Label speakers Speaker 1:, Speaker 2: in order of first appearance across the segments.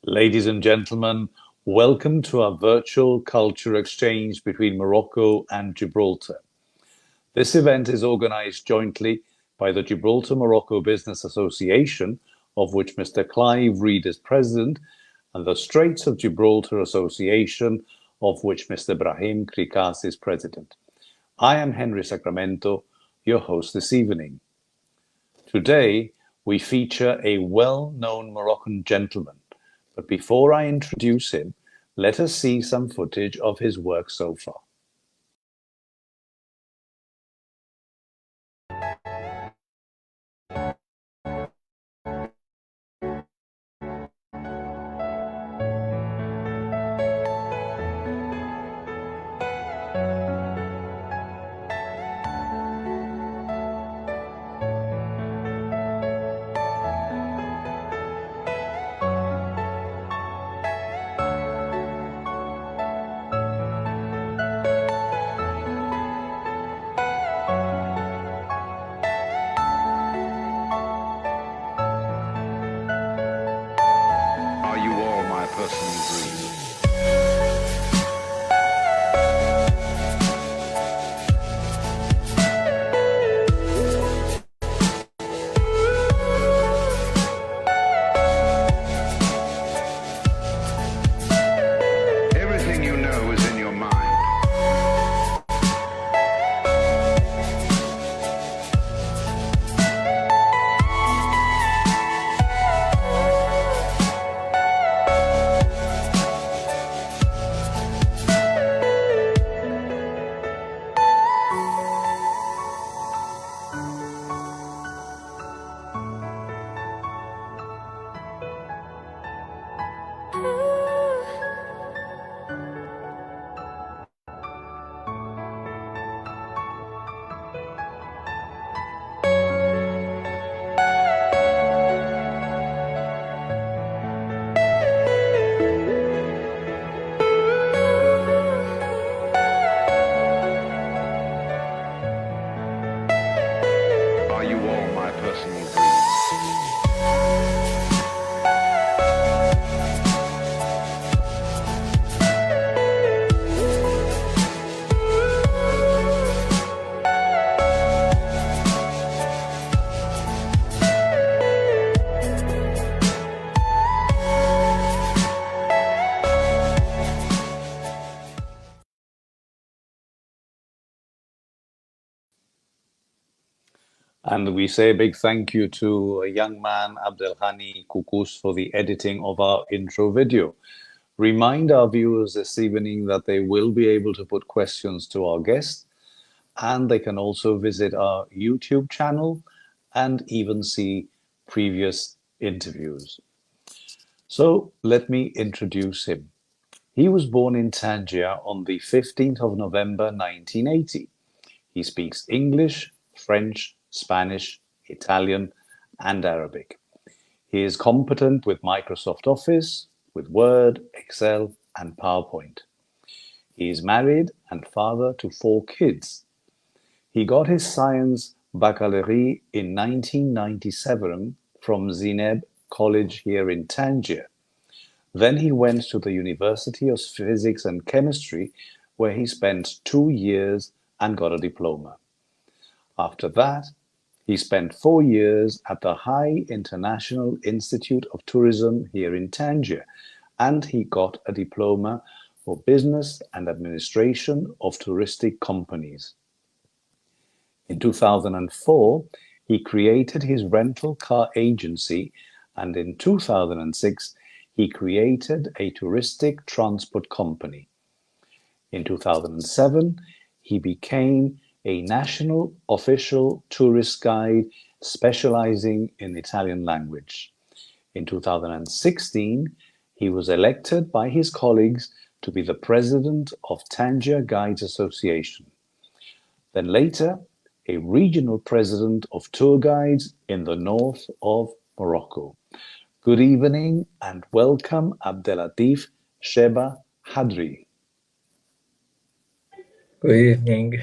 Speaker 1: Ladies and gentlemen, welcome to our virtual culture exchange between Morocco and Gibraltar. This event is organized jointly by the Gibraltar-Morocco Business Association, of which Mr. Clive Reid is president, and the Straits of Gibraltar Association, of which Mr. Brahim Krikas is president. I am Henry Sacramento, your host this evening. Today, we feature a well-known Moroccan gentleman. But before I introduce him, let us see some footage of his work so far.
Speaker 2: Are you all my personal dreams? Everything you know is in your mind. Are you all my personal dreams?
Speaker 1: And we say a big thank you to a young man, Abdelhani Kukus, for the editing of our intro video. Remind our viewers this evening that they will be able to put questions to our guest, and they can also visit our YouTube channel and even see previous interviews. So let me introduce him. He was born in Tangier on the 15th of November 1980. He speaks English, French, Spanish, Italian, and Arabic. He is competent with Microsoft Office, with Word, Excel, and PowerPoint. He is married and father to 4 kids. He got his science baccalaureate in 1997 from Zineb College here in Tangier. Then he went to the University of Physics and Chemistry, where he spent 2 years and got a diploma. After that, he spent 4 years at the High International Institute of Tourism here in Tangier, and he got a diploma for Business and Administration of Touristic Companies. In 2004, he created his rental car agency, and in 2006, he created a touristic transport company. In 2007, he became a national official tourist guide specializing in Italian language. In 2016, he was elected by his colleagues to be the president of Tangier Guides Association. Then later, a regional president of tour guides in the north of Morocco. Good evening and welcome, Abdelatif Chebaa Hadri.
Speaker 3: Good evening.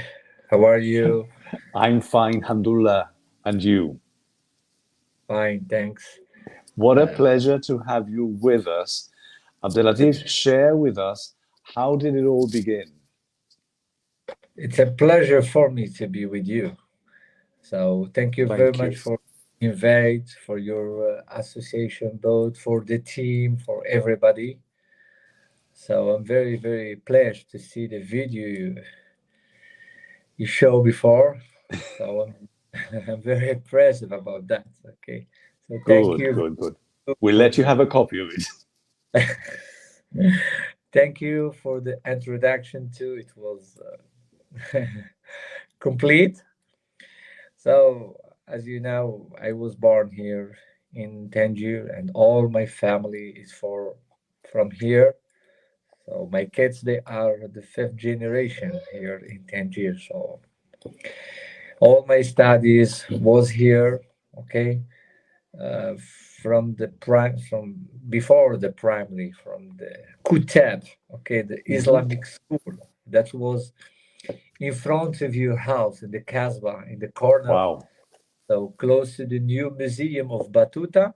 Speaker 3: How are you?
Speaker 1: I'm fine, alhamdulillah. And you?
Speaker 3: Fine, thanks.
Speaker 1: What a pleasure to have you with us. Abdelatif, share with us, how did it all begin?
Speaker 3: It's a pleasure for me to be with you. So thank you very
Speaker 1: Thank you.
Speaker 3: much for invite, for your association, both for the team, for everybody. So I'm very, very pleased to see the video you show before. So I'm, I'm very impressive about that. Okay. So thank
Speaker 1: Good,
Speaker 3: you.
Speaker 1: good, good. We'll let you have a copy of it.
Speaker 3: Thank you for the introduction too. It was complete. So, as you know, I was born here in Tangier, and all my family is from here. So my kids, they are the fifth generation here in Tangier. So all my studies was here. Okay, uh, from before the primary, from the Kutab. Okay, the
Speaker 1: Hmm.
Speaker 3: Islamic school that was in front of your house in the Casbah in the corner,
Speaker 1: Wow.
Speaker 3: so close to the new museum of Batuta.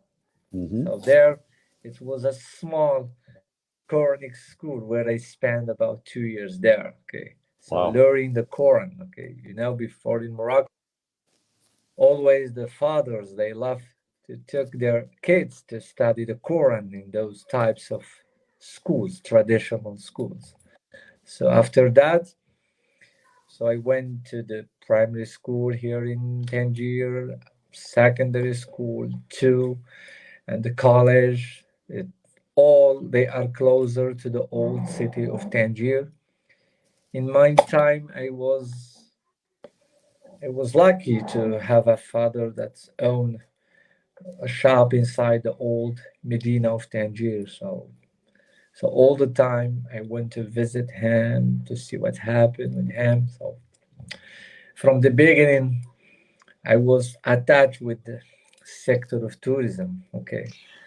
Speaker 1: Hmm.
Speaker 3: So there, it was a small Quranic school where I spent about 2 years there. Okay, so
Speaker 1: Wow.
Speaker 3: learning the Quran. Okay, before in Morocco, always the fathers they love to take their kids to study the Quran in those types of schools, traditional schools. So after that, so I went to the primary school here in Tangier, secondary school too, and the college. All they are closer to the old city of Tangier. In my time, I was lucky to have a father that's owned a shop inside the old Medina of Tangier. So all the time I went to visit him to see what happened with him. So from the beginning, I was attached with the sector of tourism. Okay.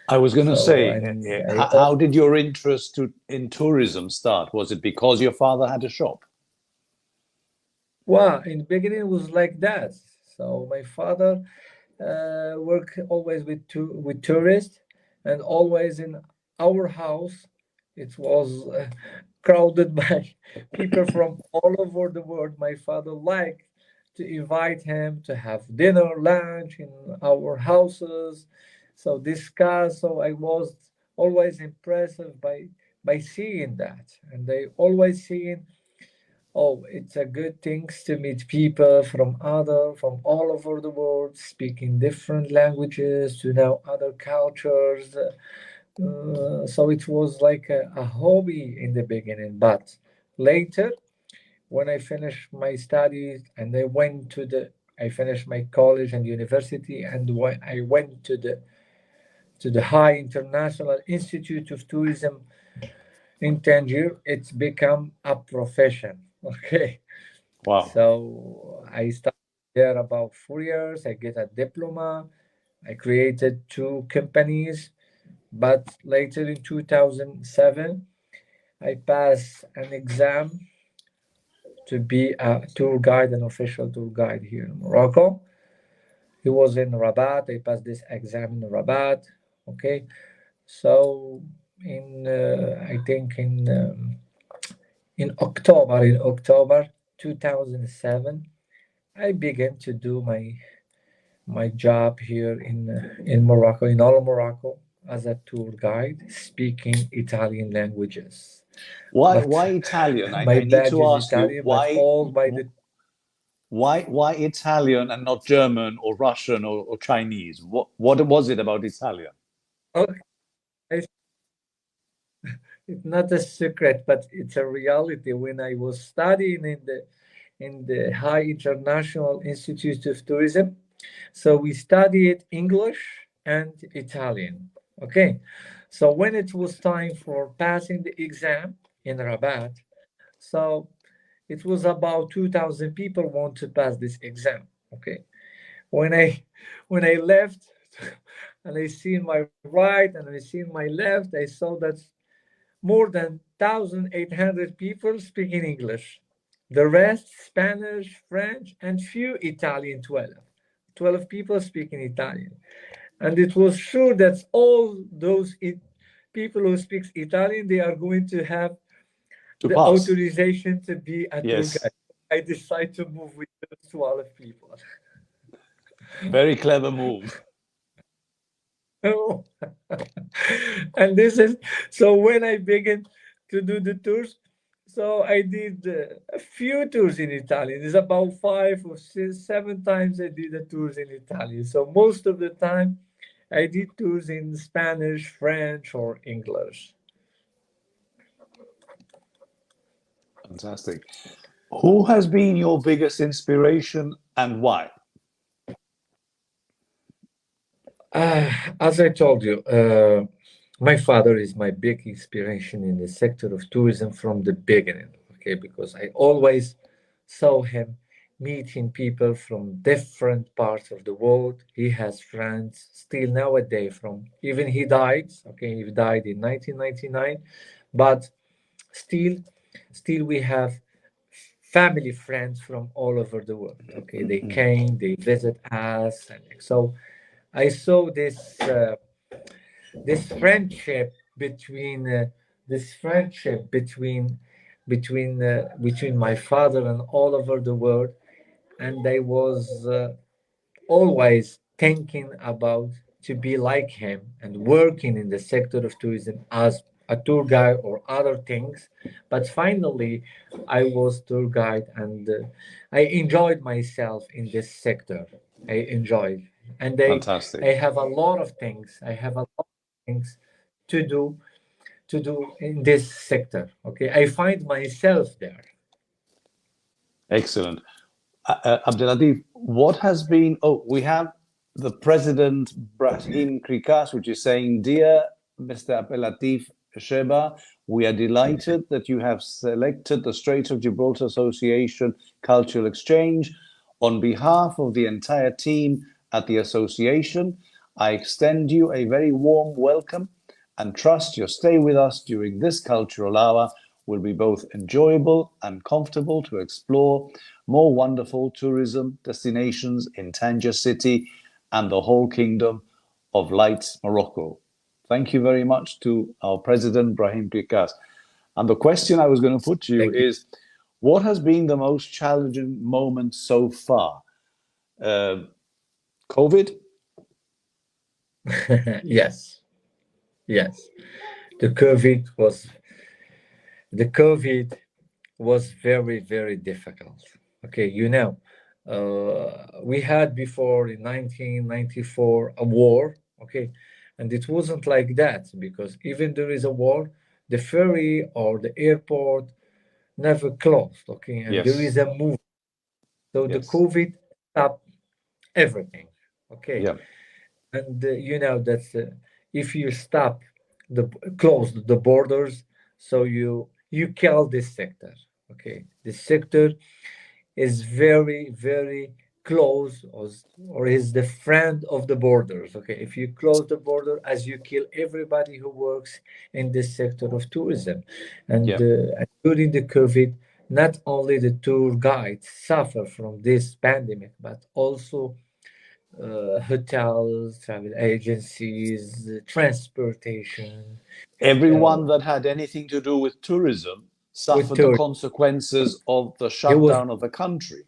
Speaker 1: I was going to
Speaker 3: So
Speaker 1: say,
Speaker 3: and
Speaker 1: how did your interest in tourism start? Was it because your father had a shop?
Speaker 3: well, in the beginning it was like that. So my father work always with tourists, and always in our house it was crowded by people from all over the world. My father liked to invite him to have dinner, lunch in our houses, so discuss. So I was always impressed by seeing that, and I always seeing, oh, it's a good thing to meet people from all over the world, speaking different languages, to know other cultures. So it was like a hobby in the beginning, but later, when I finished my studies and I finished my college and university, and when I went to the High International Institute of Tourism in Tangier, it's become a profession. Okay.
Speaker 1: Wow.
Speaker 3: So I started there about 4 years. I get a diploma. I created two companies, but later in 2007, I passed an exam to be a tour guide, an official tour guide here in Morocco. He was in Rabat. I passed this exam in Rabat. Okay, so I think in October 2007, I began to do my job here in Morocco, in all Morocco, as a tour guide, speaking Italian languages. But
Speaker 1: Why Italian?
Speaker 3: my
Speaker 1: I need
Speaker 3: badge
Speaker 1: to
Speaker 3: is
Speaker 1: ask you
Speaker 3: Italian, but all by the
Speaker 1: why Italian and not German or Russian or Chinese? What was it about Italian?
Speaker 3: okay. It's not a secret, but it's a reality. When I was studying in the High International Institute of Tourism, so we studied English and Italian. Okay, so when it was time for passing the exam in Rabat, so it was about 2,000 people want to pass this exam. Okay, when I when I left and I seen my right and I seen my left, I saw that more than 1,800 people speaking English. The rest Spanish, French, and few Italian, 12. 12 people speaking Italian. And it was sure that all those people who speak Italian, they are going to have
Speaker 1: To
Speaker 3: the
Speaker 1: pass.
Speaker 3: authorization to be a tour
Speaker 1: Yes.
Speaker 3: guide. I decide to move with those 12 people.
Speaker 1: Very clever move.
Speaker 3: Oh. And this is so when I began to do the tours, so I did a few tours in Italian. It's about 5 or 7 times I did the tours in Italian. So most of the time I did tours in Spanish, French, or English.
Speaker 1: Fantastic. Who has been your biggest inspiration and why?
Speaker 3: As I told you, my father is my big inspiration in the sector of tourism from the beginning. Okay, because I always saw him meeting people from different parts of the world. He has friends still nowadays from even he died. Okay, he died in 1999, but still, still we have family friends from all over the world. Okay, they came, they visit us, and so I saw this friendship between between my father and all over the world, and I was always thinking about to be like him and working in the sector of tourism as a tour guide or other things. But finally, I was tour guide, and I enjoyed myself in this sector. I enjoyed, and I
Speaker 1: Fantastic.
Speaker 3: have a lot of things. I have a lot of things to do in this sector. Okay, I find myself there.
Speaker 1: Excellent. Abdelatif, what has been? Oh, we have the President Brahim Krikas, which is saying, "Dear Mr. Abdelatif Chebaa, we are delighted that you have selected the Strait of Gibraltar Association Cultural Exchange. On behalf of the entire team at the association, I extend you a very warm welcome and trust your stay with us during this cultural hour will be both enjoyable and comfortable to explore more wonderful tourism destinations in Tangier City and the whole Kingdom of Lights, Morocco." Thank you very much to our President, Brahim Pikas. And the question I was going to put to you
Speaker 3: Thank you.
Speaker 1: is, what has been the most challenging moment so far? COVID?
Speaker 3: Yes, yes. The COVID was the COVID was very, very difficult. Okay, we had before in 1994 a war. Okay, and it wasn't like that because even there is a war, the ferry or the airport never closed. Okay, and there is
Speaker 1: Yes,
Speaker 3: a move. So the
Speaker 1: yes,
Speaker 3: COVID stopped everything. Okay,
Speaker 1: yeah,
Speaker 3: and that if you stop the close the borders, so you kill this sector. Okay, this sector is very, very close, or is the friend of the borders. Okay, if you close the border, as you kill everybody who works in this sector of tourism.
Speaker 1: yeah.
Speaker 3: And during the COVID, not only the tour guides suffer from this pandemic, but also hotels, travel agencies, transportation, uh,
Speaker 1: Everyone that had anything to do with tourism
Speaker 3: with
Speaker 1: suffered the
Speaker 3: tourists.
Speaker 1: consequences of the
Speaker 3: He was,
Speaker 1: shutdown of the country.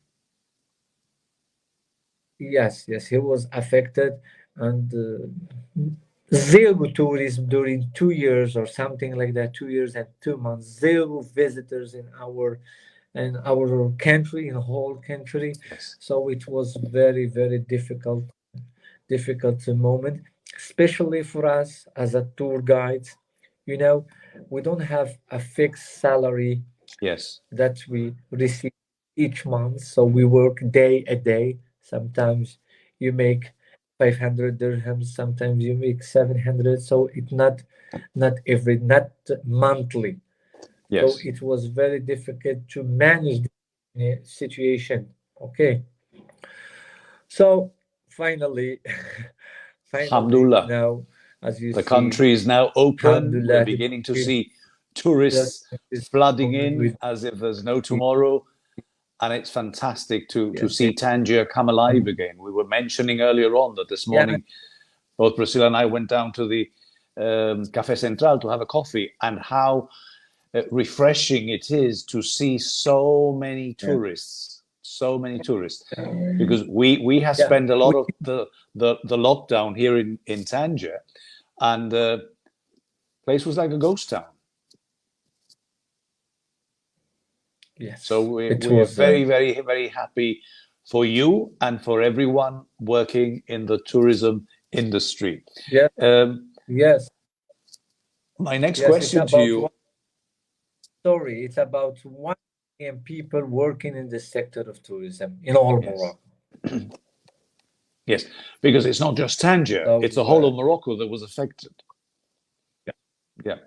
Speaker 3: yes, yes, he was affected, and zero tourism during 2 years or something like that, 2 years and 2 months, zero visitors in our country, in the whole country.
Speaker 1: Yes,
Speaker 3: So it was very, very difficult moment, especially for us as a tour guides. You know, we don't have a fixed salary
Speaker 1: yes,
Speaker 3: that we receive each month, so we work day a day. Sometimes you make 500 dirhams, sometimes you make 700. So it's not monthly. So
Speaker 1: yes.
Speaker 3: it was very difficult to manage the situation. Okay, so finally, finally
Speaker 1: Alhamdulillah.
Speaker 3: now, as you
Speaker 1: The
Speaker 3: see,
Speaker 1: country is now open. We're
Speaker 3: alhamdulillah,
Speaker 1: beginning to
Speaker 3: the
Speaker 1: see tourists
Speaker 3: is
Speaker 1: flooding
Speaker 3: open
Speaker 1: in
Speaker 3: with
Speaker 1: as if there's no tomorrow. And it's fantastic to
Speaker 3: yes,
Speaker 1: see Tangier come alive again. We were mentioning earlier on that this
Speaker 3: yeah,
Speaker 1: morning, both Priscilla and I went down to the Café Central to have a coffee, and how refreshing it is to see so many tourists, because we have
Speaker 3: Yeah,
Speaker 1: spent a lot of the lockdown here in Tangier, and the place was like a ghost town. So
Speaker 3: yes, it
Speaker 1: we're
Speaker 3: was.
Speaker 1: very, very, very happy for you and for everyone working in the tourism industry.
Speaker 3: Yeah,
Speaker 1: Um,
Speaker 3: yes,
Speaker 1: my next
Speaker 3: yes. It's
Speaker 1: question to
Speaker 3: about
Speaker 1: you,
Speaker 3: story. It's about 1 million people working in the sector of tourism in all
Speaker 1: yes,
Speaker 3: Morocco.
Speaker 1: yes, because it's not just Tangier; it's the
Speaker 3: So,
Speaker 1: whole of Morocco that was affected.
Speaker 3: yeah,
Speaker 1: Yeah.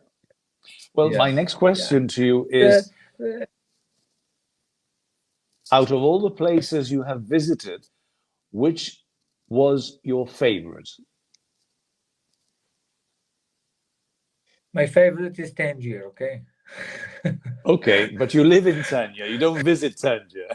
Speaker 1: Well, my
Speaker 3: yes,
Speaker 1: next
Speaker 3: yeah.
Speaker 1: question to you
Speaker 3: Uh,
Speaker 1: is:
Speaker 3: uh,
Speaker 1: out of all the places you have visited, which was your favorite?
Speaker 3: my favorite is Tangier. Okay.
Speaker 1: Okay, but you live in Tangier; you don't visit Tangier.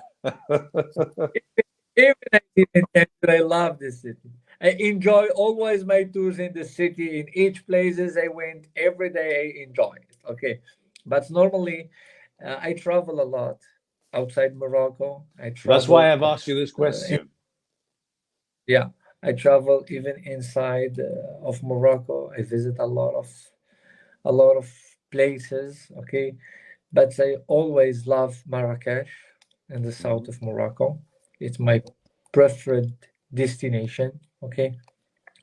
Speaker 3: Even I didn't enter, I love the city. I enjoy always my tours in the city. In each places I went every day, I enjoy it. Okay, but normally I travel a lot outside Morocco. I
Speaker 1: That's why
Speaker 3: travel,
Speaker 1: I've asked you this
Speaker 3: in,
Speaker 1: question.
Speaker 3: yeah, I travel even inside of Morocco. I visit a lot of places. Okay, but I always love Marrakesh in the south
Speaker 1: Mhm.
Speaker 3: of Morocco. It's my preferred destination. Okay,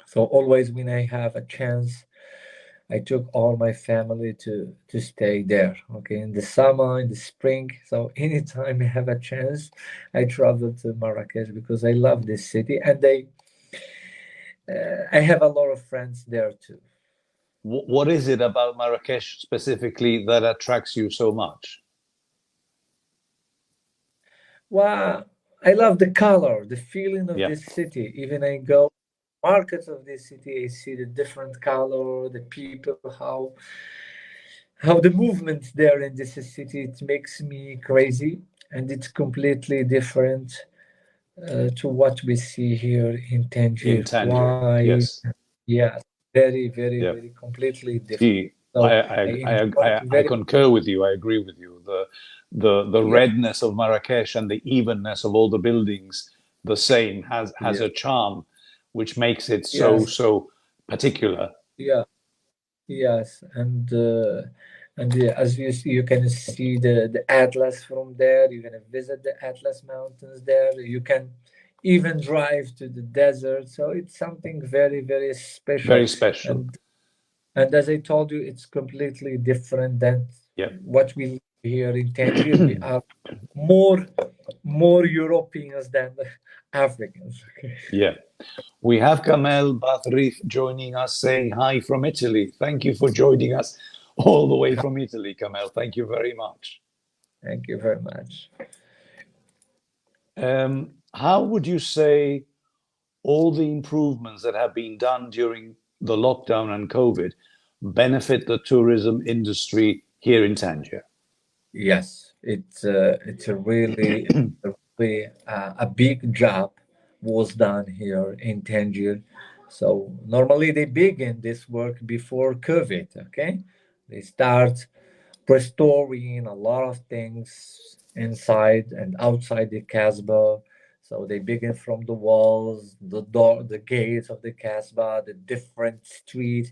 Speaker 3: so always when I have a chance, I took all my family to stay there. Okay, in the summer, in the spring. So anytime I have a chance, I travel to Marrakesh because I love this city, and I have a lot of friends there too.
Speaker 1: What is it about Marrakesh specifically that attracts you so much?
Speaker 3: Wow, I love the color, the feeling of
Speaker 1: Yeah,
Speaker 3: this city. Even I go markets of this city, I see the different color, the people, how the movement there in this city. It makes me crazy, and it's completely different to what we see here in
Speaker 1: in
Speaker 3: Tangier.
Speaker 1: Tangier.
Speaker 3: Why?
Speaker 1: Yes.
Speaker 3: Yes, very, very,
Speaker 1: Yeah.
Speaker 3: very completely different.
Speaker 1: See,
Speaker 3: So I enjoy it
Speaker 1: I
Speaker 3: very.
Speaker 1: concur with you. I agree with you. The
Speaker 3: Yeah,
Speaker 1: redness of Marrakesh and the evenness of all the buildings, the same, has
Speaker 3: yeah,
Speaker 1: a charm which makes it
Speaker 3: yes,
Speaker 1: so particular.
Speaker 3: yeah. Yes, and as you see, you can see the Atlas from there. You can visit the Atlas Mountains there. You can even drive to the desert. So it's something very, very special.
Speaker 1: Very special.
Speaker 3: And as I told you, it's completely different than
Speaker 1: Yeah.
Speaker 3: what we live here in Tangier. We are more more Europeans than Africans. Okay.
Speaker 1: Yeah. We have Kamel Bathrif joining us, saying hi from Italy. Thank you for joining us all the way from Italy, Kamel. Thank you very much.
Speaker 3: Thank you very much.
Speaker 1: How would you say all the improvements that have been done during the lockdown and COVID benefit the tourism industry here in Tangier?
Speaker 3: Yes, it's a big job was done here in Tangier. So normally they begin this work before COVID. Okay, they start restoring a lot of things inside and outside the Casbah. So they begin from the walls, the door, the gates of the Casbah, the different streets,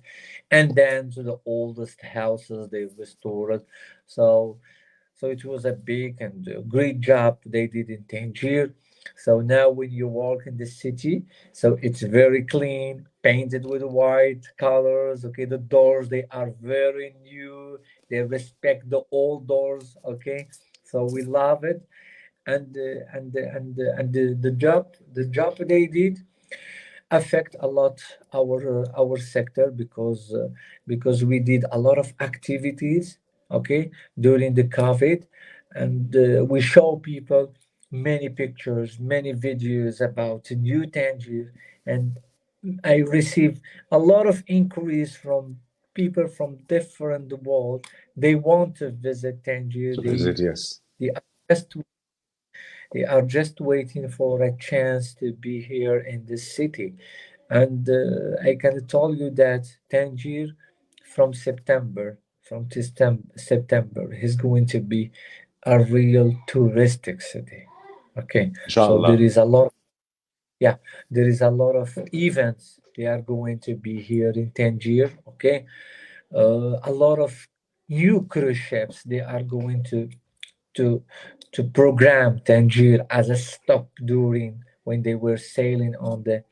Speaker 3: and then to the oldest houses they restored. So so it was a big and great job they did in Tangier. So now when you walk in the city, so it's very clean, painted with white colors. Okay, the doors they are very new. They respect the old doors. Okay, so we love it, and the job they did affect a lot our sector because we did a lot of activities, okay, during the COVID, and we show people many pictures, many videos about New Tangier, and I receive a lot of inquiries from people from different world. They want to visit Tangier.
Speaker 1: To
Speaker 3: they
Speaker 1: visit, yes.
Speaker 3: they are just they are just waiting for a chance to be here in this city. And I can tell you that Tangier from September is going to be a real touristic city. Okay, so there
Speaker 1: Inshallah.
Speaker 3: is a lot. Yeah, there is a lot of events. They are going to be here in Tangier. Okay, a lot of new cruise ships. They are going to to program Tangier as a stop during when they were sailing on the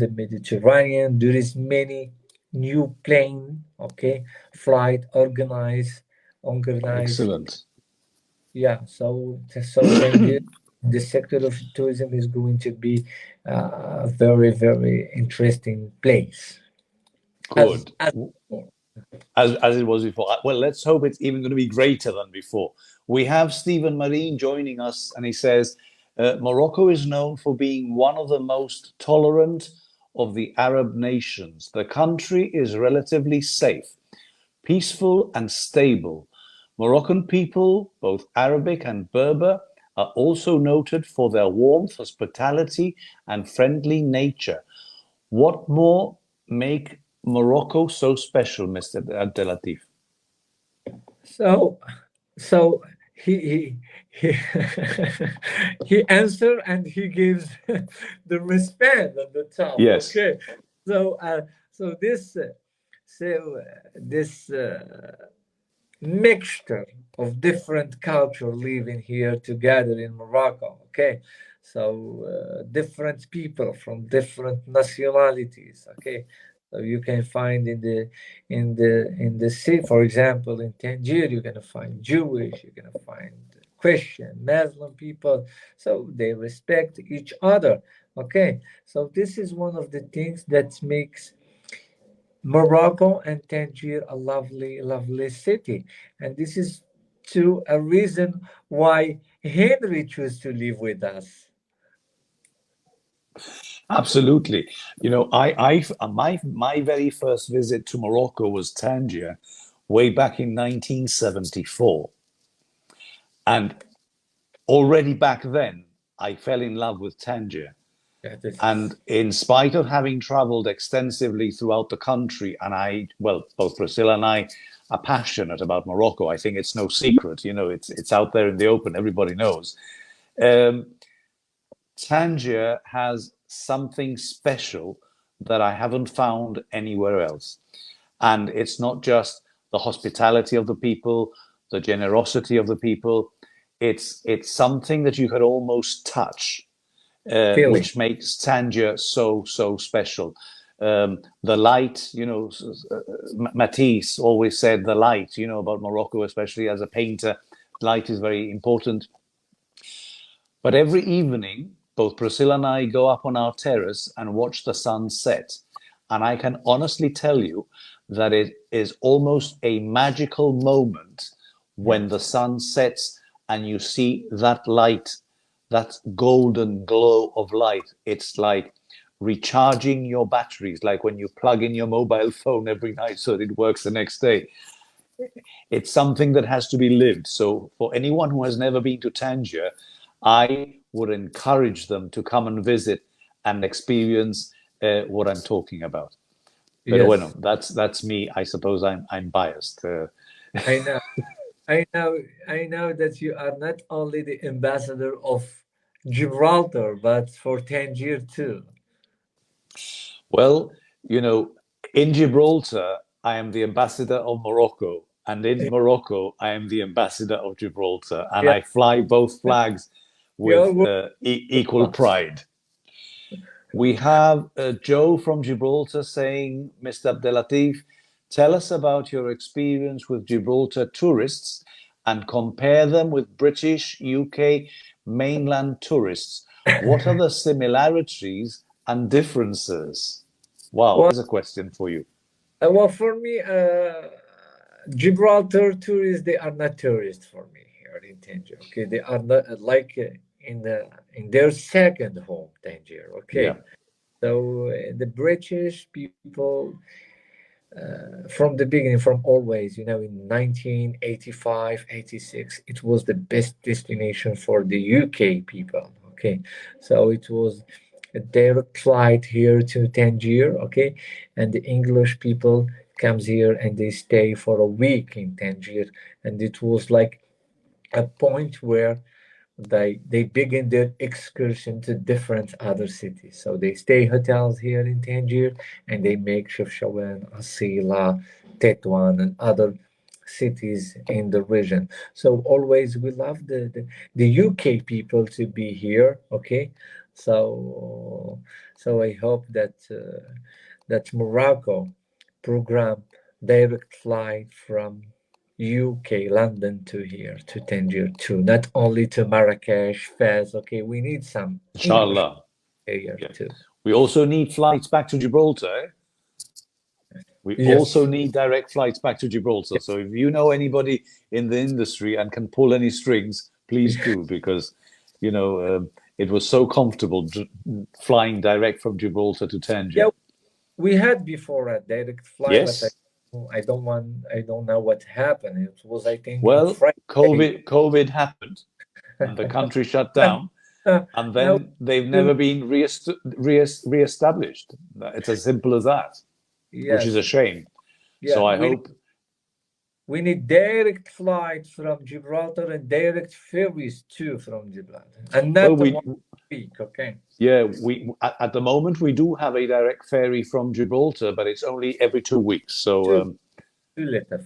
Speaker 3: Mediterranean. There is many new plane, okay, flight organized.
Speaker 1: Excellent.
Speaker 3: Yeah, so Tangier, the sector of tourism is going to be a very very interesting place
Speaker 1: Good.
Speaker 3: as
Speaker 1: As it was before. Well, let's hope it's even going to be greater than before. We have Stephen Marine joining us, and he says Morocco is known for being one of the most tolerant of the Arab nations. The country is relatively safe, peaceful, and stable. Moroccan people, both Arabic and Berber, are also noted for their warmth, hospitality, and friendly nature. What more make Morocco so special, Mr. Abdelatif?
Speaker 3: so so he he answer and he gives the respect at the top.
Speaker 1: Yes,
Speaker 3: Okay, so so this mixture of different culture living here together in Morocco. Okay, so different people from different nationalities. Okay, so you can find in the sea, for example, in Tangier, you're gonna find Jewish, you're gonna find Christian, Muslim people. So they respect each other. Okay, so this is one of the things that makes Morocco and Tangier a lovely, lovely city. And this is to a reason why Henry chose to live with us.
Speaker 1: absolutely. You know, my very first visit to Morocco was Tangier, way back in 1974, and already back then I fell in love with Tangier.
Speaker 3: Yeah, this
Speaker 1: And
Speaker 3: is
Speaker 1: in spite of having traveled extensively throughout the country, and well, both Priscilla and I are passionate about Morocco. I think it's no secret, you know, it's out there in the open. Everybody knows. Um, Tangier has something special that I haven't found anywhere else. And it's not just the hospitality of the people, the generosity of the people. It's something that you could almost touch,
Speaker 3: feeling.
Speaker 1: which makes Tangier so special. The light, you know, Matisse always said the light, you know, about Morocco, especially as a painter, light is very important. But every evening, both Priscilla and I go up on our terrace and watch the sun set. And I can honestly tell you that it is almost a magical moment when the sun sets and you see that light, that golden glow of light. It's like recharging your batteries, like when you plug in your mobile phone every night so that it works the next day. It's something that has to be lived. So, for anyone who has never been to Tangier, I would encourage them to come and visit and experience what I'm talking about. Pero bueno,
Speaker 3: Yes,
Speaker 1: that's me. I suppose I'm biased.
Speaker 3: I know. I know that you are not only the ambassador of Gibraltar, but for Tangier too.
Speaker 1: Well, you know, in Gibraltar, I am the ambassador of Morocco, and in Morocco, I am the ambassador of Gibraltar, and
Speaker 3: Yeah,
Speaker 1: I fly both flags
Speaker 3: we all
Speaker 1: with
Speaker 3: work
Speaker 1: equal
Speaker 3: us.
Speaker 1: pride. We have Joe from Gibraltar saying, Mr. Abdelatif, tell us about your experience with Gibraltar tourists and compare them with British, UK, mainland tourists. What are the similarities and differences? Wow,
Speaker 3: Well,
Speaker 1: there's a question for you.
Speaker 3: well, for me, Gibraltar tourists, they are not tourists for me here in Tangier. Okay, they are not like in their second home, Tangier.
Speaker 1: Yeah.
Speaker 3: Okay, so the British people from the beginning, from always, you know, in 1985, 86, it was the best destination for the UK people. Okay, so it was a direct flight here to Tangier, okay, and the English people comes here and they stay for a week in Tangier, and it was like a point where they begin their excursion to different other cities. So they stay hotels here in Tangier, and they make Chefchaouen, Asila, Tetuan, and other cities in the region. So always we love the UK people to be here. Okay, so I hope that that Morocco program direct flight from UK, London to here, to Tangier too. Not only to Marrakesh, Fez. Okay, we need some English
Speaker 1: Inshallah.
Speaker 3: here
Speaker 1: Yeah.
Speaker 3: too.
Speaker 1: We also need flights back to Gibraltar. Eh? We also
Speaker 3: Yes.
Speaker 1: need direct flights back to Gibraltar. So if you know anybody in the industry and can pull any strings, please do, because it was so comfortable flying direct from Gibraltar to
Speaker 3: Yeah,
Speaker 1: Tangier.
Speaker 3: we had before a direct flight, but
Speaker 1: Yes.
Speaker 3: I don't know what happened. It was, I think, on
Speaker 1: Well,
Speaker 3: Friday.
Speaker 1: COVID happened, and the country shut down, and
Speaker 3: Now
Speaker 1: then they've
Speaker 3: we,
Speaker 1: never been reestablished. It's as simple as that, which is a
Speaker 3: yes,
Speaker 1: shame.
Speaker 3: yeah,
Speaker 1: So I hope.
Speaker 3: we need direct flight from Gibraltar and direct ferries too from Gibraltar, and
Speaker 1: Well,
Speaker 3: not a
Speaker 1: we
Speaker 3: one week. Okay,
Speaker 1: yeah, we at the moment we do have a direct ferry from Gibraltar, but it's only every 2 weeks. So
Speaker 3: too too little.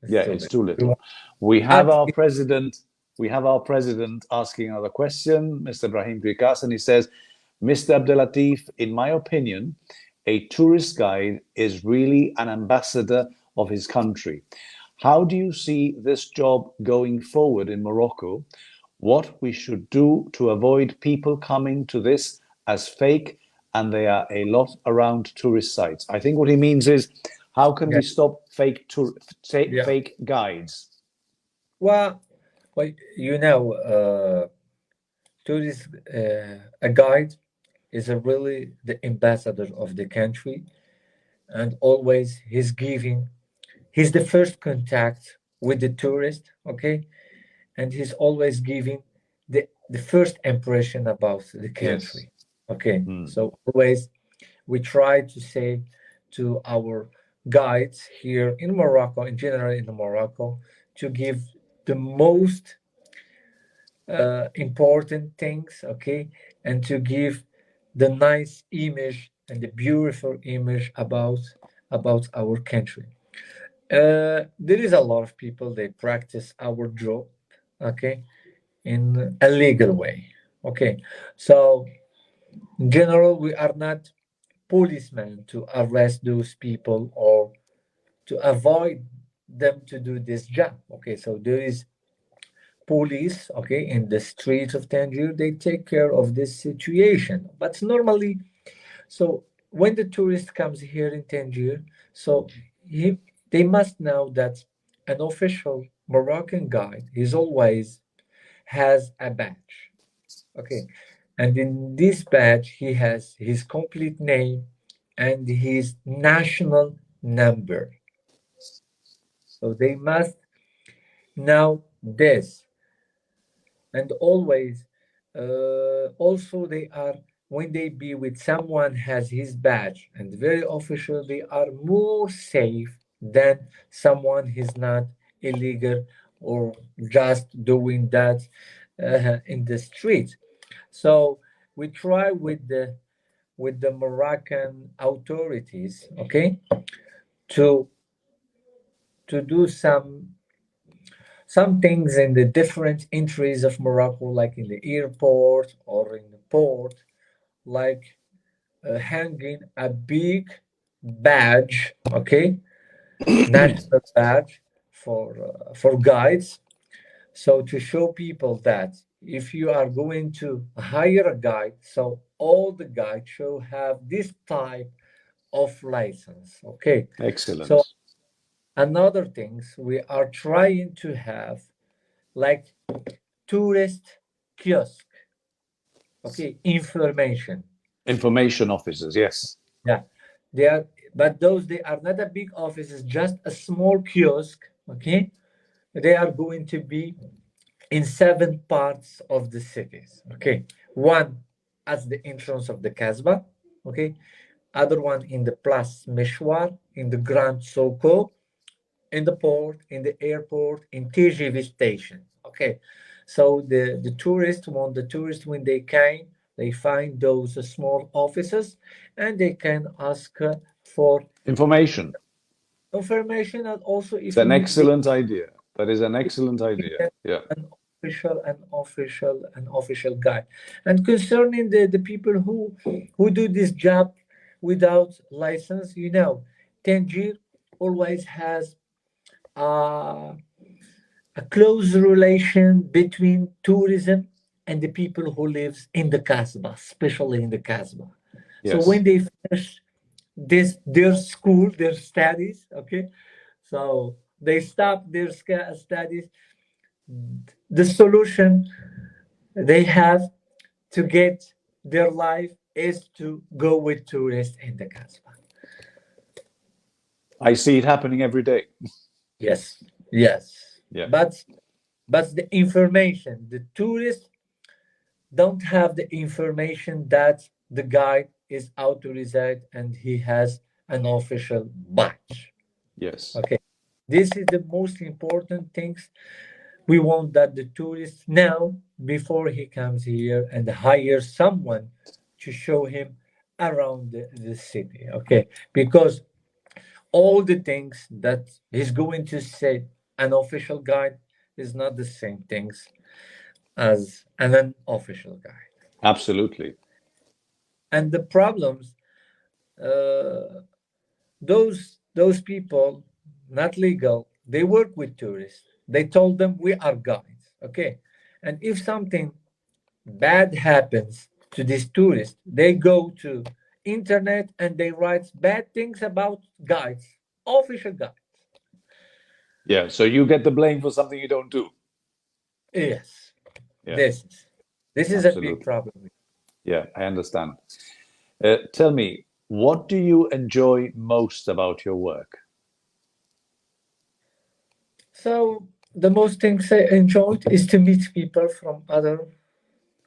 Speaker 3: It's
Speaker 1: yeah,
Speaker 3: too
Speaker 1: it's
Speaker 3: little.
Speaker 1: too
Speaker 3: We
Speaker 1: little.
Speaker 3: want
Speaker 1: We have
Speaker 3: at
Speaker 1: our president. We have our president asking another question, Mr. Brahim Prikas, and he says, "Mr. Abdelatif, in my opinion, a tourist guide is really an ambassador of his country. How do you see this job going forward in Morocco? What we should do to avoid people coming to this as fake, and there are a lot around tourist sites." I think what he means is, how can
Speaker 3: yeah,
Speaker 1: we stop
Speaker 3: yeah.
Speaker 1: fake guides?
Speaker 3: Well, well, tourist a guide is a really the ambassador of the country, and always he's the first contact with the tourist, okay, and he's always giving the first impression about the
Speaker 1: Yes.
Speaker 3: country, okay.
Speaker 1: Hmm.
Speaker 3: So always we try to say to our guides here in Morocco, in general in Morocco, to give the most important things, okay, and to give the nice image and the beautiful image about our country. There is a lot of people they practice our job, okay, in a legal way, okay. So in general, we are not policemen to arrest those people or to avoid them to do this job, okay. So there is police, okay, in the streets of Tangier, they take care of this situation. But normally, so when the tourist comes here in Tangier, so he, they must know that an official Moroccan guide is always has a badge, okay, and in this badge he has his complete name and his national number. So they must know this. And always also they are when they be with someone has his badge and very official, they are more safe than someone who's not illegal or just doing that in the street. So we try with the Moroccan authorities, okay, to do some things in the different entries of Morocco, like in the airport or in the port, like hanging a big badge, okay, national badge for guides. So to show people that if you are going to hire a guide, so all the guides should have this type of license, okay. So
Speaker 1: Excellent.
Speaker 3: another things we are trying to have like tourist kiosk, okay, information.
Speaker 1: Information officers, yes.
Speaker 3: Yeah, they are, but those they are not a big offices, just a small kiosk, okay. They are going to be in seven parts of the cities, okay. One at the entrance of the Casbah. Okay, other one in the Place Meshwar, in the Grand Soko, in the port, in the airport, in TGV station. Okay, so the tourists when they came, they find those small offices, and they can ask for
Speaker 1: Information.
Speaker 3: information, and also
Speaker 1: It's
Speaker 3: if
Speaker 1: an
Speaker 3: need they
Speaker 1: excellent idea. That is an excellent idea.
Speaker 3: get
Speaker 1: Yeah.
Speaker 3: an official guide. And concerning the people who do this job without license, Tangier always has uh, a close relation between tourism and the people who lives in the Casbah, especially in the Casbah. So
Speaker 1: Yes.
Speaker 3: when they finish their school, their studies, okay, so they stop their studies. The solution they have to get their life is to go with tourists in the Casbah.
Speaker 1: I see it happening every day.
Speaker 3: Yes, yes,
Speaker 1: Yeah.
Speaker 3: but the information, the tourists don't have the information that the guide is authorized and he has an official badge.
Speaker 1: Yes.
Speaker 3: Okay, this is the most important things we want that the tourist know before he comes here and hire someone to show him around the city. Okay, because all the things that he's going to say an official guide is not the same things as an unofficial guide.
Speaker 1: Absolutely.
Speaker 3: And the problems, uh, those people not legal, they work with tourists. They told them we are guides. Okay, and if something bad happens to these tourists, they go to internet and they write bad things about guides, official guides.
Speaker 1: Yeah. So you get the blame for something you don't do.
Speaker 3: Yes,
Speaker 1: Yeah.
Speaker 3: this is this is a big
Speaker 1: Absolutely.
Speaker 3: problem.
Speaker 1: Yeah. I understand. Tell me, what do you enjoy most about your work?
Speaker 3: So the most things I enjoyed is to meet people from other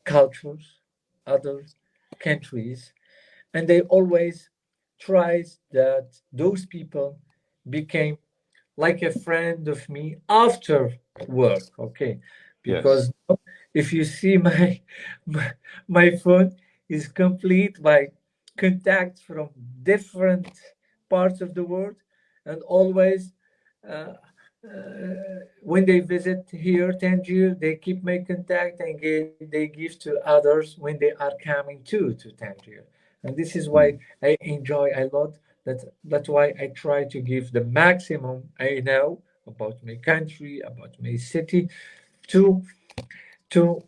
Speaker 3: cultures, other countries, and they always tries that those people became like a friend of me after work. Okay,
Speaker 1: Yes.
Speaker 3: because if you see my phone is complete by contacts from different parts of the world, and always uh, when they visit here Tangier, they keep my contact and they give to others when they are coming to Tangier. And this is why
Speaker 1: Mm.
Speaker 3: I enjoy a lot. That's why I try to give the maximum I know about my country, about my city, to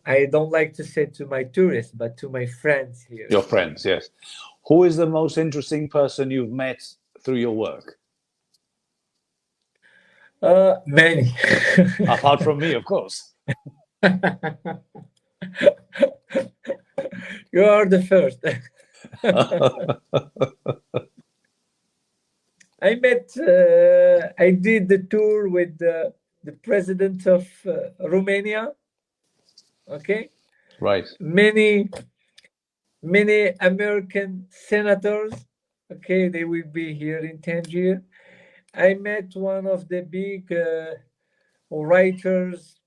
Speaker 3: I don't like to say to my tourists, but to my friends here
Speaker 1: Your
Speaker 3: in
Speaker 1: friends,
Speaker 3: Tangier.
Speaker 1: yes. Who is the most interesting person you've met through your work?
Speaker 3: Many.
Speaker 1: Apart from me, of course.
Speaker 3: You are the first. I did the tour with the president of Romania. Okay,
Speaker 1: Right.
Speaker 3: many many American senators. Okay, they will be here in Tangier. I met one of the big writers.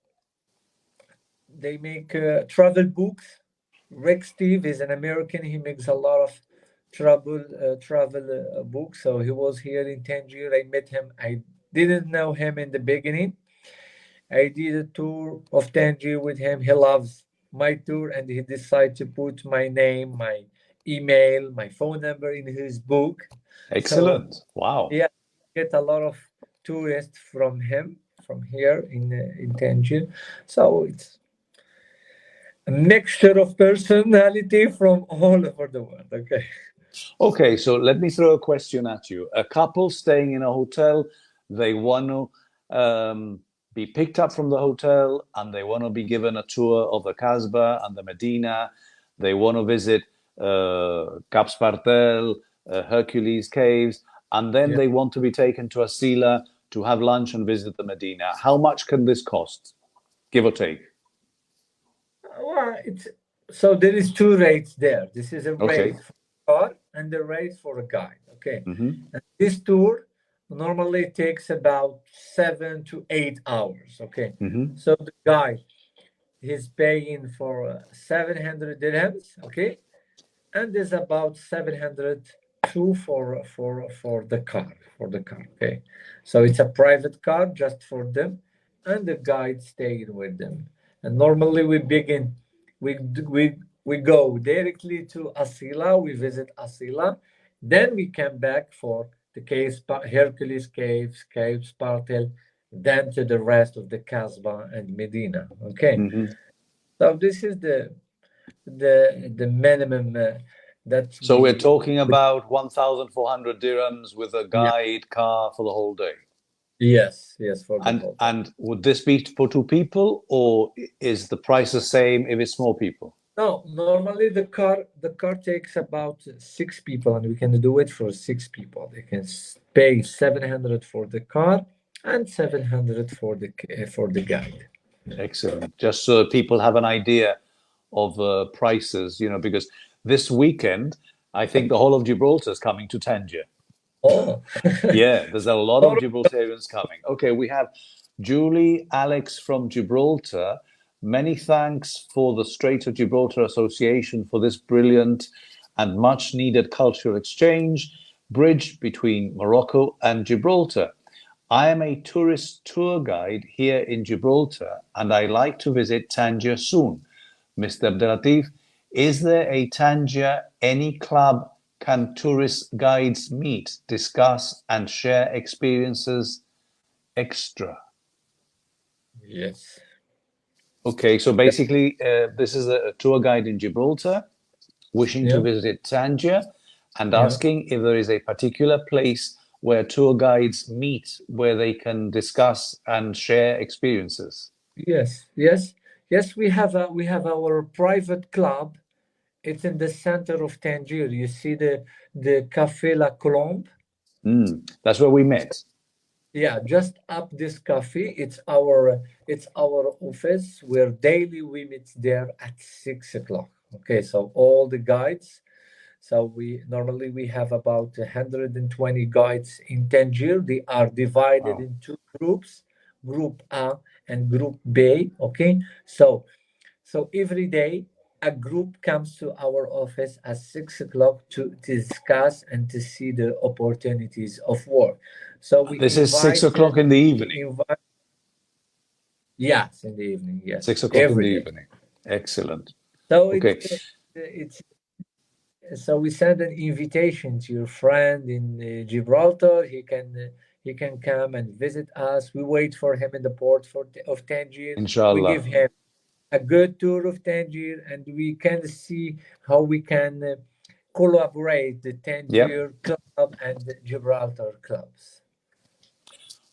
Speaker 3: They make travel books. Rex Steve is an American. He makes a lot of travel books. So he was here in Tangier. I met him. I didn't know him in the beginning. I did a tour of Tangier with him. He loves my tour, and he decided to put my name, my email, my phone number in his book. So
Speaker 1: Excellent. Wow.
Speaker 3: yeah, get a lot of tourists from him from here in Tangier. So it's a mixture of personality from all over the world. Okay.
Speaker 1: Okay, so let me throw a question at you. A couple staying in a hotel, they want to be picked up from the hotel and they want to be given a tour of the Casbah and the Medina. They want to visit Cap Spartel, Hercules Caves, and then
Speaker 3: Yeah.
Speaker 1: they want to be taken to Asila to have lunch and visit the Medina. How much can this cost, give or take?
Speaker 3: Well, So there is two rates there. This is a
Speaker 1: Okay.
Speaker 3: rate for a car and a rate for a guide. Okay.
Speaker 1: Mm-hmm.
Speaker 3: And this tour normally takes about 7 to 8 hours. Okay.
Speaker 1: Mm-hmm.
Speaker 3: So the guide he's paying for 700 dirhams. Okay. And there's about 702 for the car okay, so it's a private car just for them, and the guide staying with them. And normally we begin we go directly to Asila, we visit Asila, then we come back for the caves, Hercules caves, caves Spartel, then to the rest of the Casbah and Medina. Okay,
Speaker 1: Mm-hmm.
Speaker 3: so this is the minimum that
Speaker 1: So we're
Speaker 3: we
Speaker 1: talking about 1,400 dirhams with a
Speaker 3: yeah,
Speaker 1: guide car for the whole day.
Speaker 3: yes, for the
Speaker 1: And
Speaker 3: whole day.
Speaker 1: and would this be for two people, or is the price the same if it's more people?
Speaker 3: No, normally the car takes about 6 people, and we can do it for 6 people. They can pay 700 for the car and 700 for the guide.
Speaker 1: Excellent. Just so that people have an idea of prices, because this weekend, I think the whole of Gibraltar is coming to Tangier.
Speaker 3: Oh,
Speaker 1: Yeah, there's a lot of Gibraltarians coming. Okay, we have Julie Alex from Gibraltar. Many thanks for the Strait of Gibraltar Association for this brilliant and much needed cultural exchange bridge between Morocco and Gibraltar. I am a tourist tour guide here in Gibraltar and I like to visit Tangier soon. Mr. Abdelatif, is there a Tangier any club can tourist guides meet, discuss, and share experiences extra?
Speaker 3: yes.
Speaker 1: Okay, so basically, this is a tour guide in Gibraltar wishing to
Speaker 3: Yeah,
Speaker 1: visit Tangier and
Speaker 3: yeah.
Speaker 1: asking if there is a particular place where tour guides meet where they can discuss and share experiences.
Speaker 3: Yes. We have our private club. It's in the center of Tangier. You see the Café La Colombe.
Speaker 1: That's where we met.
Speaker 3: Yeah, just up this cafe. It's our office where daily we meet there at 6 o'clock. Okay, so all the guides. So we have about 120 guides in Tangier. They are divided
Speaker 1: Wow.
Speaker 3: in two groups, Group A and Group B. Okay, so every day, a group comes to our office at 6 o'clock to discuss and to see the opportunities of work. So we
Speaker 1: This is six
Speaker 3: invite,
Speaker 1: o'clock in the
Speaker 3: we
Speaker 1: evening.
Speaker 3: invite, yes, in the evening, yes,
Speaker 1: 6 o'clock in
Speaker 3: every
Speaker 1: the
Speaker 3: day.
Speaker 1: evening. Excellent.
Speaker 3: So
Speaker 1: Okay.
Speaker 3: it's so we send an invitation to your friend in Gibraltar. He can come and visit us. We wait for him in the port of Tangier. We give
Speaker 1: Inshallah.
Speaker 3: him a good tour of Tangier, and we can see how we can collaborate the
Speaker 1: Yep.
Speaker 3: Tangier club and the Gibraltar clubs.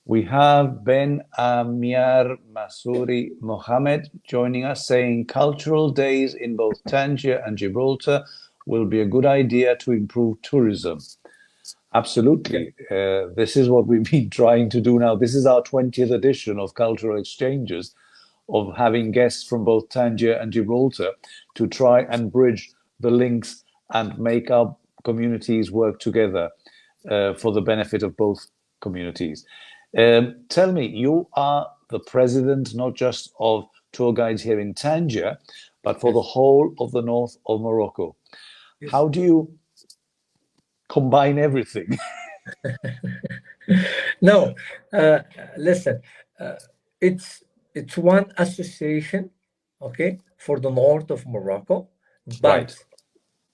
Speaker 1: We have Ben Amir Masuri Mohammed joining us saying cultural days in both Tangier and Gibraltar will be a good idea to improve tourism.
Speaker 3: Yeah.
Speaker 1: Absolutely. This is what we've been trying to do now. This is our 20th edition of Cultural Exchanges, of having guests from both Tangier and Gibraltar to try and bridge the links and make our communities work together for the benefit of both communities. Tell me, you are the president not just of tour guides here in Tangier, but for the
Speaker 3: Yes.
Speaker 1: whole of the north of Morocco.
Speaker 3: Yes.
Speaker 1: How do you combine everything?
Speaker 3: No, listen. Uh, it's it's one association, okay, for the north of Morocco,
Speaker 1: Right,
Speaker 3: but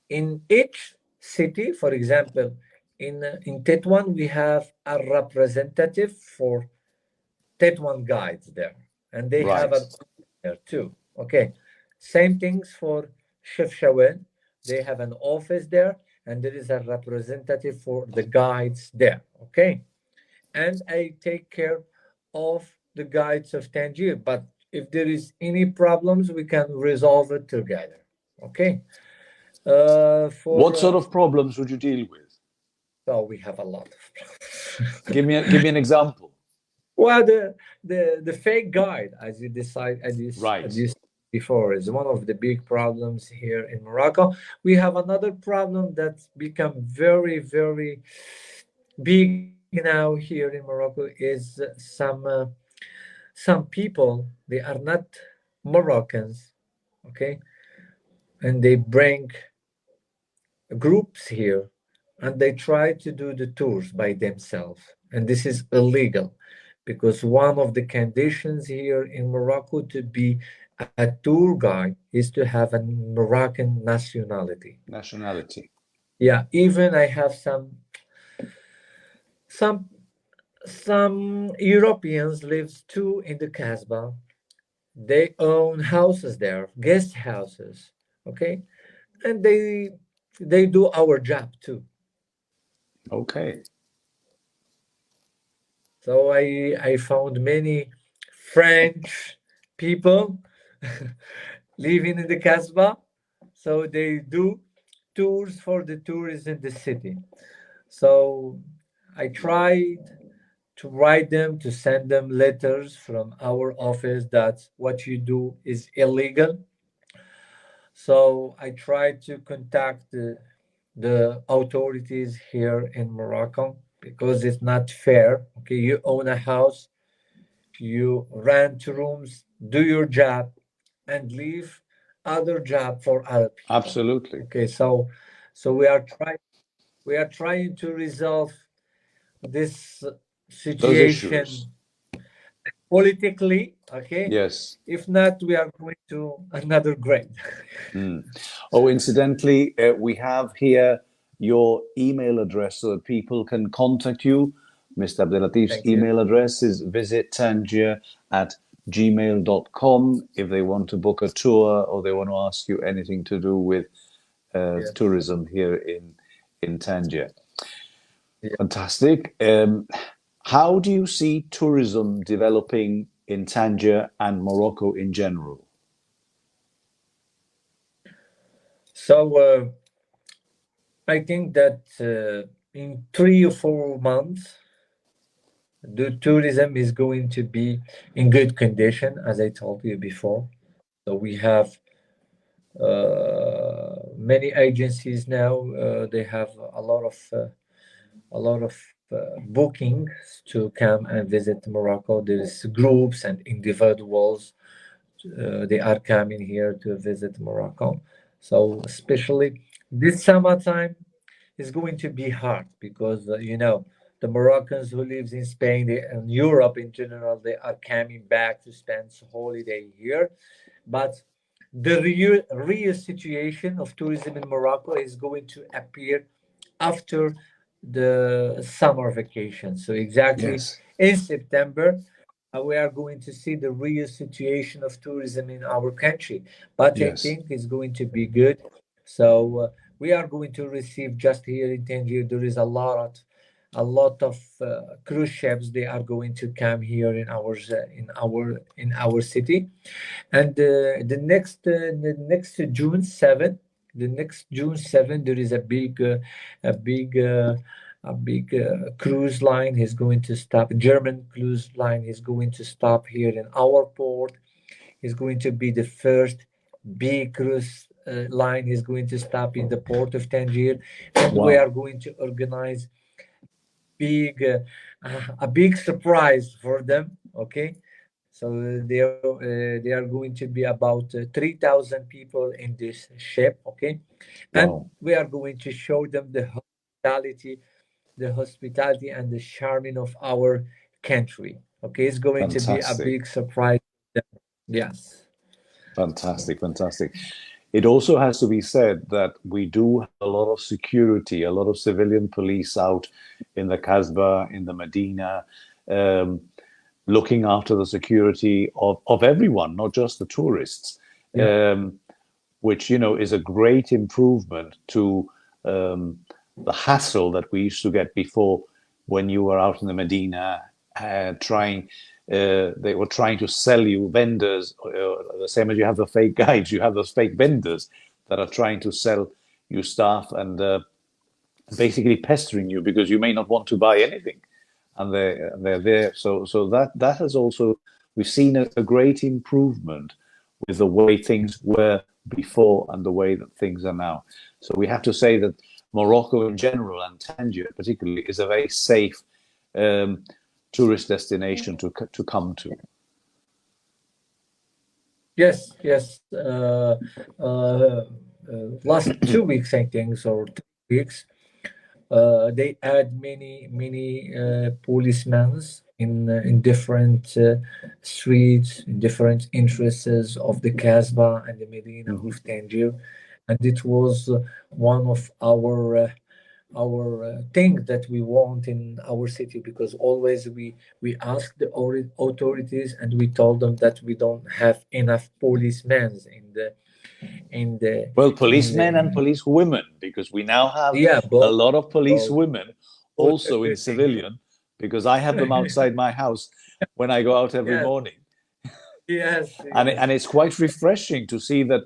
Speaker 3: in each city, for example, in Tetuan, we have a representative for Tetuan guides there, and they have
Speaker 1: right.
Speaker 3: an office there too. Okay, same things for Chefchaouen. They have an office there, and there is a representative for the guides there. Okay, and I take care of the guides of Tangier. But if there is any problems, we can resolve it together. Okay.
Speaker 1: What
Speaker 3: For
Speaker 1: sort of problems would you deal with?
Speaker 3: so we have a lot of problems.
Speaker 1: Give me an example.
Speaker 3: Well, the fake guide, as you decide, as
Speaker 1: Right.
Speaker 3: you before. Is one of the big problems here in Morocco. We have another problem that's become very, very big now here in Morocco is some people, they are not Moroccans, okay, and they bring groups here and they try to do the tours by themselves, and this is illegal because one of the conditions here in Morocco to be a tour guide is to have a Moroccan nationality.
Speaker 1: Nationality.
Speaker 3: Yeah, even I have some some Europeans lives too in the Casbah. They own houses there, guest houses, okay, and they do our job too.
Speaker 1: Okay.
Speaker 3: So I found many French people living in the Casbah. So they do tours for the tourists in the city. So I tried to write them, to send them letters from our office that what you do is illegal. So I tried to contact the authorities here in Morocco because it's not fair. Okay, you own a house, you rent rooms, do your job, and leave other job for other people.
Speaker 1: Absolutely.
Speaker 3: Okay, so we are trying to resolve this
Speaker 1: Those issues.
Speaker 3: situation politically. Okay,
Speaker 1: Yes.
Speaker 3: if not, we are going to another grade.
Speaker 1: Mm. Oh, incidentally, we have here your email address so that people can contact you. Mr. Abdelatif's
Speaker 3: Thank you.
Speaker 1: email address is visittangier@gmail.com if they want to book a tour or they want to ask you anything to do with
Speaker 3: Yes.
Speaker 1: tourism here in Tangier.
Speaker 3: Yeah.
Speaker 1: Fantastic. How do you see tourism developing in Tangier and Morocco in general?
Speaker 3: So I think that in 3 or 4 months, the tourism is going to be in good condition, as I told you before. So we have many agencies now. They have a lot of bookings to come and visit Morocco. There is groups and individuals. They are coming here to visit Morocco. So especially this summertime is going to be hard because the Moroccans who lives in Spain and Europe in general, they are coming back to spend holiday here. But the real situation of tourism in Morocco is going to appear after the summer vacation. So exactly
Speaker 1: Yes,
Speaker 3: in September, we are going to see the real situation of tourism in our country. But I
Speaker 1: yes,
Speaker 3: think it's going to be good. So we are going to receive just here in Tangier. There is a lot of cruise ships. They are going to come here in our city, and the next June 7th, there is a big cruise line is going to stop. German cruise line is going to stop here in our port. Is going to be the first big cruise line is going to stop in the port of Tangier, and we are
Speaker 1: wow,
Speaker 3: going to organize big a big surprise for them. Okay, so they are going to be about 3,000 people in this ship. Okay, and
Speaker 1: wow,
Speaker 3: we are going to show them the hospitality and the charming of our country. Okay, it's going to be a
Speaker 1: fantastic,
Speaker 3: big surprise. Yes.
Speaker 1: fantastic, fantastic. It also has to be said that we do have a lot of security, a lot of civilian police out in the Casbah, in the Medina, um, looking after the security of everyone, not just the tourists.
Speaker 3: Yeah.
Speaker 1: Which is a great improvement to the hassle that we used to get before when you were out in the Medina trying. They were trying to sell you vendors, the same as you have the fake guides. You have those fake vendors that are trying to sell you stuff and basically pestering you because you may not want to buy anything, and they're there. So that has also we've seen a great improvement with the way things were before and the way that things are now. So we have to say that Morocco in general, and Tangier particularly, is a very safe tourist destination to come to.
Speaker 3: Yes, yes. Last 2 weeks, I think, or 3 weeks, they add many policemen in different streets, in different interests of the Casbah and the Medina
Speaker 1: Mm-hmm.
Speaker 3: of Tangier, and it was one of our thing that we want in our city, because always we ask the authorities and we told them that we don't have enough policemen in the
Speaker 1: Well,
Speaker 3: in
Speaker 1: policemen and police women, because we now have
Speaker 3: yeah,
Speaker 1: a
Speaker 3: both
Speaker 1: lot of police
Speaker 3: both
Speaker 1: women
Speaker 3: both
Speaker 1: also in
Speaker 3: everything.
Speaker 1: civilian, because I have them outside my house when I go out every
Speaker 3: Yes,
Speaker 1: morning.
Speaker 3: yes,
Speaker 1: And
Speaker 3: yes,
Speaker 1: it's quite refreshing to see that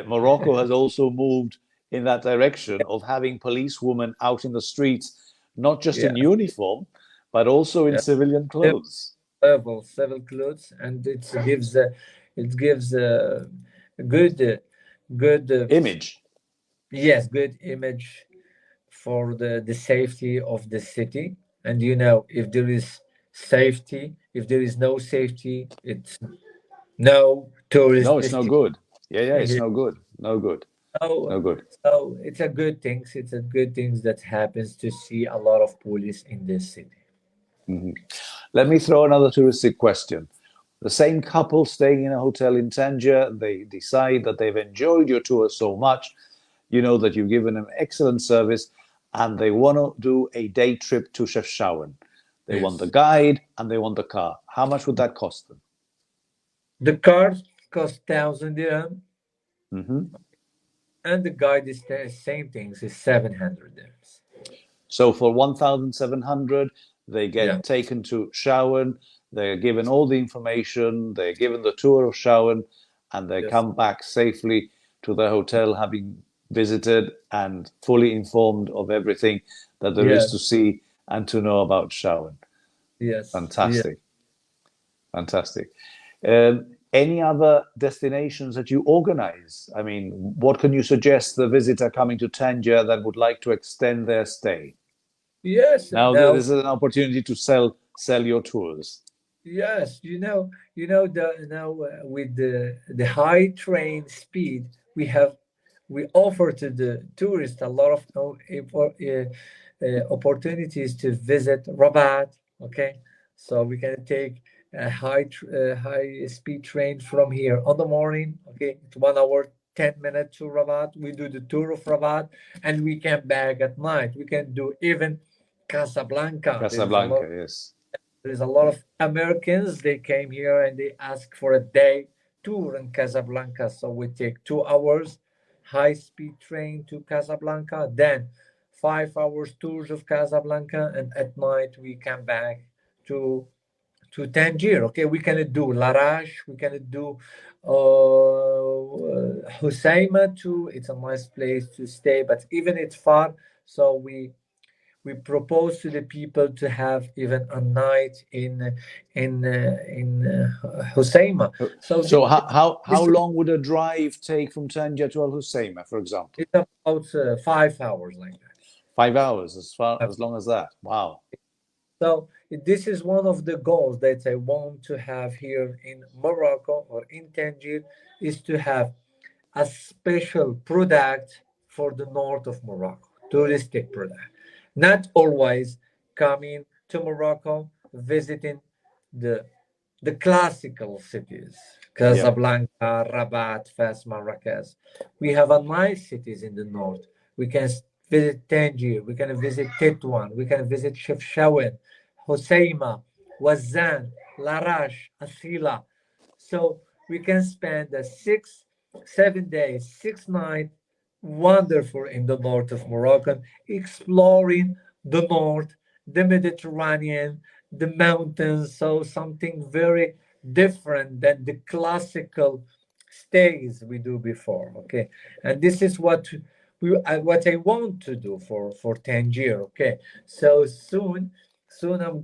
Speaker 1: Morocco has also moved in that direction of having policewomen out in the streets, not just
Speaker 3: yeah,
Speaker 1: in uniform, but also in
Speaker 3: yeah.
Speaker 1: civilian clothes.
Speaker 3: Several clothes, and it gives a good
Speaker 1: Image.
Speaker 3: yes, good image for the safety of the city. And if there is safety, if there is no safety, it's no tourist
Speaker 1: No, it's no
Speaker 3: destination.
Speaker 1: good. Yeah, it's no good. No good.
Speaker 3: so,
Speaker 1: No good.
Speaker 3: so it's a good thing. It's a good thing that happens to see a lot of police in this city.
Speaker 1: Mhm. Let me throw another touristic question. The same couple staying in a hotel in Tangier, they decide that they've enjoyed your tour so much, that you've given them excellent service, and they want to do a day trip to Chefchaouen. They want the
Speaker 3: Yes.
Speaker 1: guide and they want the car. How much would that cost them?
Speaker 3: The car costs 1,000 dirham,
Speaker 1: Hmm.
Speaker 3: and the guide is the same things, is 700 dirhams.
Speaker 1: So for 1,700, they
Speaker 3: Yeah.
Speaker 1: get taken to Shawan, they're given all the information, they're given the tour of Shawan, and they
Speaker 3: Yes.
Speaker 1: come back safely to their hotel, having visited and fully informed of everything that there is
Speaker 3: Yes.
Speaker 1: to see and to know about Shawan.
Speaker 3: Yes. Yeah.
Speaker 1: Fantastic, fantastic. Any other destinations that you organize? I mean, what can you suggest the visitor coming to Tangier that would like to extend their stay?
Speaker 3: Yes.
Speaker 1: Now
Speaker 3: Now,
Speaker 1: this is an opportunity to sell your tours.
Speaker 3: yes, the now with the high train speed, we offer to the tourists a lot of opportunities to visit Rabat. Okay, so we can take a high speed train from here on the morning. Okay, it's 1 hour 10 minutes to Rabat. We do the tour of Rabat, and we come back at night. We can do even Casablanca.
Speaker 1: Casablanca, yes.
Speaker 3: There's a lot of Americans. They came here and they asked for a day tour in Casablanca. So we take 2 hours high speed train to Casablanca, then 5 hours tours of Casablanca, and at night we come back to Tangier. Okay, we can do Larash, we can do Hoceima too. It's a nice place to stay, but even it's far, so we propose to the people to have even a night in Hoceima. So
Speaker 1: So how
Speaker 3: this
Speaker 1: long would a drive take from Tangier to Al Hoceima, for example?
Speaker 3: is about 5 hours like
Speaker 1: 5 hours, as far
Speaker 3: that.
Speaker 1: as long as that. Wow.
Speaker 3: So this is one of the goals that I want to have here in Morocco or in Tangier, is to have a special product for the north of Morocco, touristic product. Not always coming to Morocco, visiting the the classical cities,
Speaker 1: Yeah.
Speaker 3: Casablanca, Rabat, Fes, Marrakech. We have a nice cities in the north. We can visit Tangier, we can visit Tétouan, we can visit Chefchaouen, Hoceima, Wazan, Larash, Asila. So we can spend 7 days, 6 nights, wonderful in the north of Morocco, exploring the north, the Mediterranean, the mountains. So something very different than the classical stays we do before. Okay, and this is what I want to do for Tangier. Okay, so soon I'm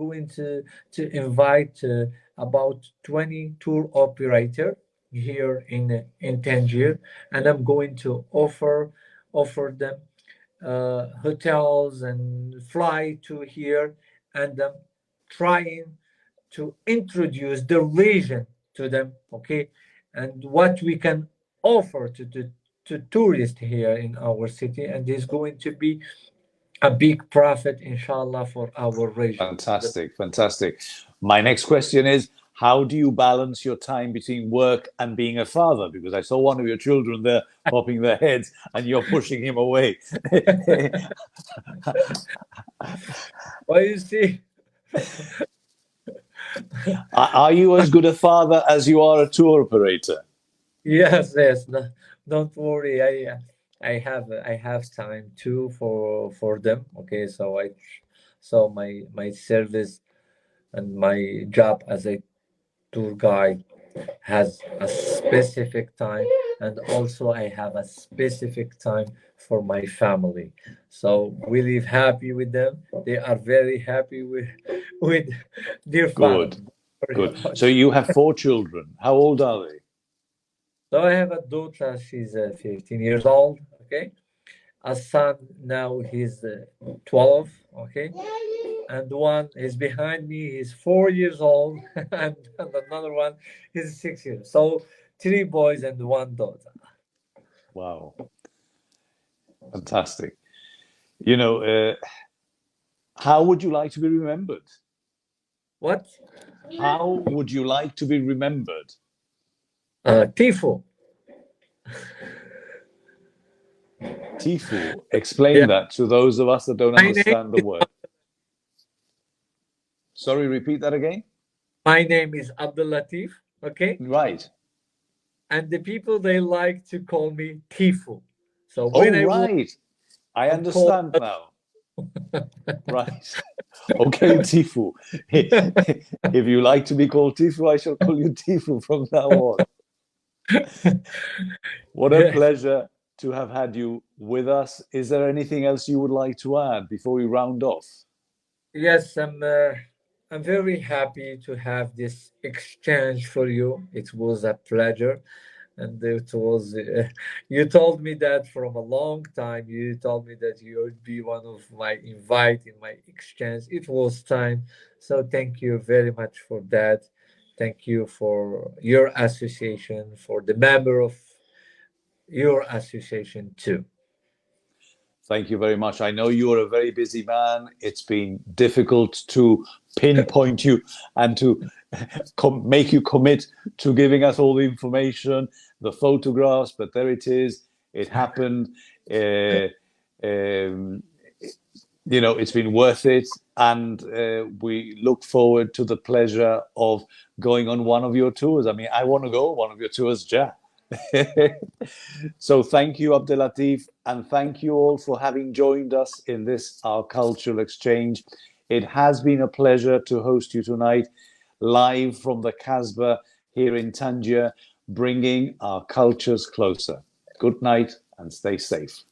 Speaker 3: going to invite about 20 tour operator. here in Tangier, and I'm going to offer them hotels and fly to here, and I'm trying to introduce the region to them, okay, and what we can offer to tourists here in our city, and there's going to be a big profit, inshallah, for our region.
Speaker 1: Fantastic, fantastic. My next question is, how do you balance your time between work and being a father? Because I saw one of your children there popping their heads and you're pushing him away.
Speaker 3: Well, you see,
Speaker 1: Are you as good a father as you are a tour operator?
Speaker 3: yes, yes, no, don't worry. I have time too for them. Okay, so my service and my job as a tour guide has a specific time, and also I have a specific time for my family. So we live happy with them. They are very happy with their father.
Speaker 1: Good,
Speaker 3: Don't worry
Speaker 1: good.
Speaker 3: about
Speaker 1: So
Speaker 3: it.
Speaker 1: you have four children. How old are they?
Speaker 3: So I have a daughter. She's 15 years old. Okay, a son now. He's 12. Okay, and one is behind me. He's 4 years old, and another one is 6 years. So three boys and one daughter.
Speaker 1: Wow, fantastic. You know, how would you like to be remembered?
Speaker 3: What?
Speaker 1: How would you like to be remembered?
Speaker 3: Tifo.
Speaker 1: Tifu.
Speaker 3: Yeah.
Speaker 1: Explain that to those of us that don't
Speaker 3: My name
Speaker 1: understand the
Speaker 3: is
Speaker 1: word. Sorry, repeat that again.
Speaker 3: my name is Abdelatif. Okay,
Speaker 1: Right.
Speaker 3: and the people they like to call me Tifo. So when
Speaker 1: Oh,
Speaker 3: I walk,
Speaker 1: right. I
Speaker 3: I'm called.
Speaker 1: understand now. Right. Okay, Tifu. If you like to be called Tifu, I shall call you Tifu from now on. What a
Speaker 3: Yes,
Speaker 1: pleasure to have had you with us. Is there anything else you would like to add before we round off?
Speaker 3: yes, I'm very happy to have this exchange for you. It was a pleasure, and it was. You told me that from a long time. You told me that you would be one of my invite in my exchange. It was time, so thank you very much for that. Thank you for your association, for the member of your association too.
Speaker 1: Thank you very much. I know you are a very busy man. It's been difficult to pinpoint you and to make you commit to giving us all the information, the photographs, but there it is. It happened. Uh, um, it's been worth it. And we look forward to the pleasure of going on one of your tours. I mean, I want to go on one of your tours, Ja. So thank you, Abdelatif, and thank you all for having joined us in this, our cultural exchange. It has been a pleasure to host you tonight, live from the Casbah here in Tangier, bringing our cultures closer. Good night and stay safe.